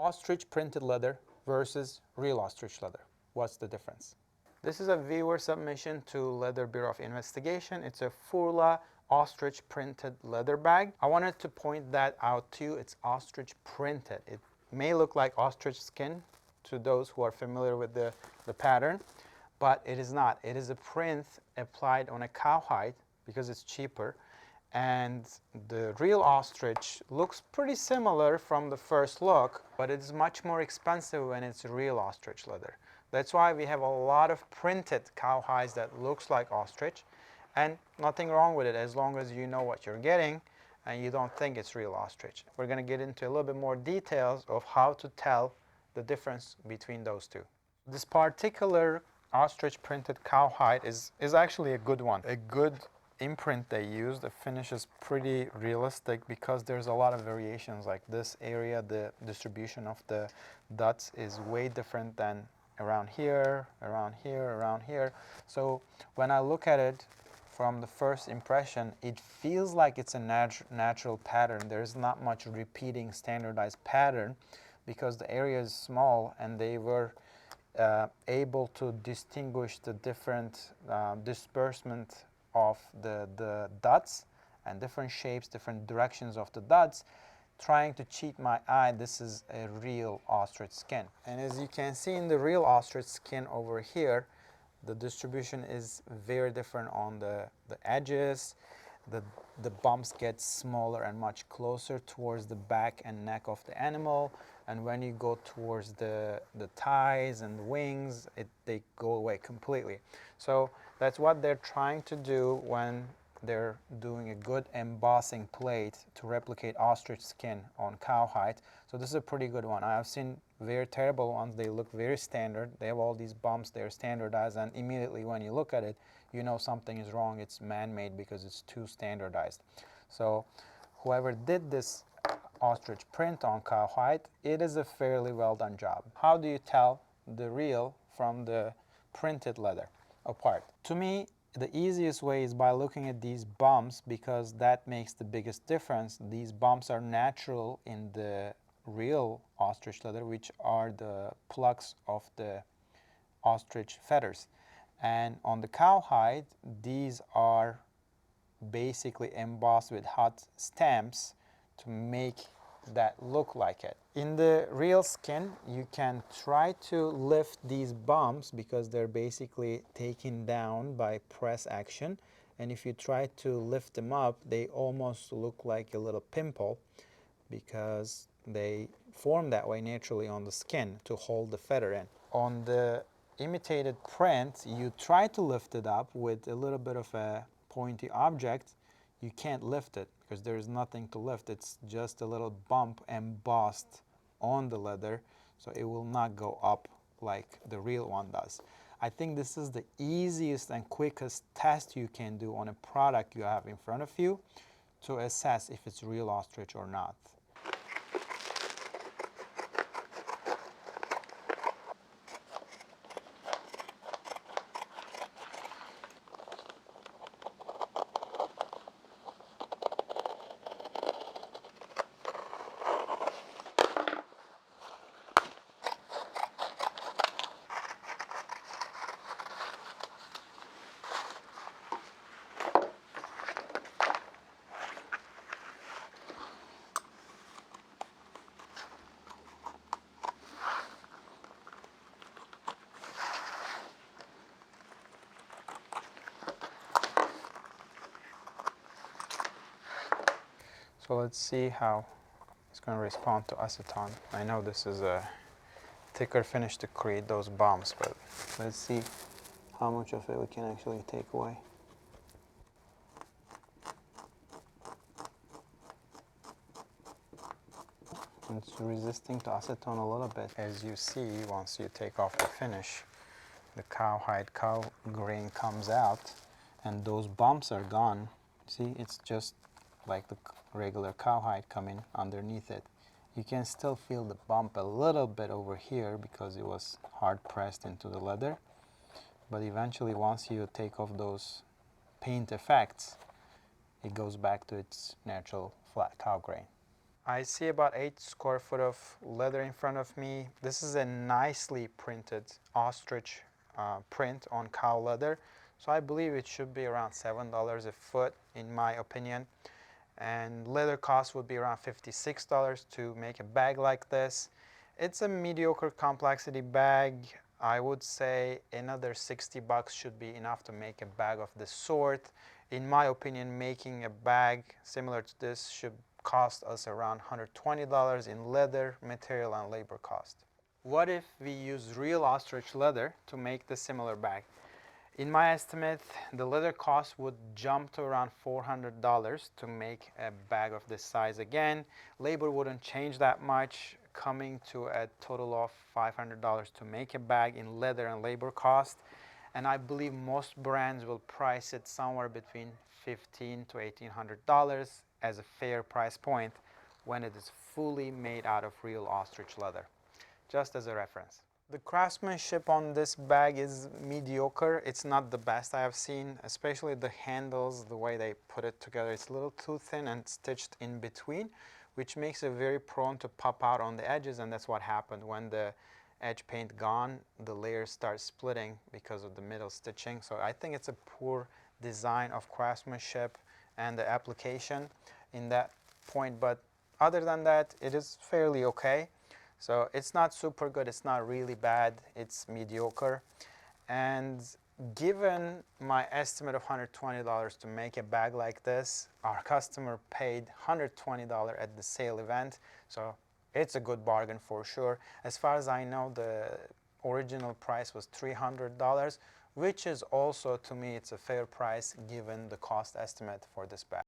Ostrich printed leather versus real ostrich leather. What's the difference? This is a viewer submission to Leather Bureau of Investigation. It's a Furla ostrich printed leather bag. I wanted to point that out to you. It's ostrich printed. It may look like ostrich skin to those who are familiar with the pattern, but it is not. It is a print applied on a cowhide because it's cheaper. And the real ostrich looks pretty similar from the first look, but it's much more expensive when it's real ostrich leather. That's why we have a lot of printed cowhides that looks like ostrich, and nothing wrong with it as long as you know what you're getting and you don't think it's real ostrich. We're going to get into a little bit more details of how to tell the difference between those two. This particular ostrich printed cowhide is actually a good one, a good imprint they use. The finish is pretty realistic because there's a lot of variations. Like this area, the distribution of the dots is way different than around here, around here, around here. So when I look at it from the first impression, it feels like it's a natural pattern. There's not much repeating standardized pattern because the area is small and they were able to distinguish the different disbursement of the dots and different shapes, different directions of the dots, trying to cheat my eye. This is a real ostrich skin. And as you can see in the real ostrich skin over here, the distribution is very different on the edges. The bumps get smaller and much closer towards the back and neck of the animal. And when you go towards the thighs and the wings, they go away completely. So that's what they're trying to do when they're doing a good embossing plate to replicate ostrich skin on cowhide. So this is a pretty good one. I've seen very terrible ones. They look very standard. They have all these bumps. They're standardized, and immediately when you look at it, you know something is wrong. It's man-made because it's too standardized. So whoever did this ostrich print on cowhide, it is a fairly well done job. How do you tell the real from the printed leather apart? To me, the easiest way is by looking at these bumps because that makes the biggest difference. These bumps are natural in the real ostrich leather, which are the plucks of the ostrich feathers. And on the cowhide, these are basically embossed with hot stamps to make that look like it. In the real skin, you can try to lift these bumps because they're basically taken down by press action. And if you try to lift them up, they almost look like a little pimple because they form that way naturally on the skin to hold the feather in. On the imitated print, you try to lift it up with a little bit of a pointy object. You can't lift it because there is nothing to lift. It's just a little bump embossed on the leather, so it will not go up like the real one does. I think this is the easiest and quickest test you can do on a product you have in front of you to assess if it's real ostrich or not. So let's see how it's going to respond to acetone. I know this is a thicker finish to create those bumps, but let's see how much of it we can actually take away. It's resisting to acetone a little bit. As you see, once you take off the finish, the cowhide, cow grain comes out and those bumps are gone. See, it's just like the regular cowhide coming underneath it. You can still feel the bump a little bit over here because it was hard pressed into the leather. But eventually, once you take off those paint effects, it goes back to its natural flat cow grain. I see about 8 square foot of leather in front of me. This is a nicely printed ostrich print on cow leather. So I believe it should be around $7 a foot in my opinion. And leather cost would be around $56 to make a bag like this. It's a mediocre complexity bag. I would say another 60 bucks should be enough to make a bag of this sort. In my opinion, making a bag similar to this should cost us around $120 in leather, material, and labor cost. What if we use real ostrich leather to make the similar bag? In my estimate, the leather cost would jump to around $400 to make a bag of this size again. Labor wouldn't change that much, coming to a total of $500 to make a bag in leather and labor cost. And I believe most brands will price it somewhere between $1,500 to $1,800 as a fair price point when it is fully made out of real ostrich leather, just as a reference. The craftsmanship on this bag is mediocre. It's not the best I have seen, especially the handles, the way they put it together. It's a little too thin and stitched in between, which makes it very prone to pop out on the edges, and that's what happened when the edge paint gone, the layers start splitting because of the middle stitching. So I think it's a poor design of craftsmanship and the application in that point, but other than that, it is fairly okay. So it's not super good, it's not really bad, it's mediocre. And given my estimate of $120 to make a bag like this, our customer paid $120 at the sale event, so it's a good bargain for sure. As far as I know, the original price was $300, which is also, to me, it's a fair price given the cost estimate for this bag.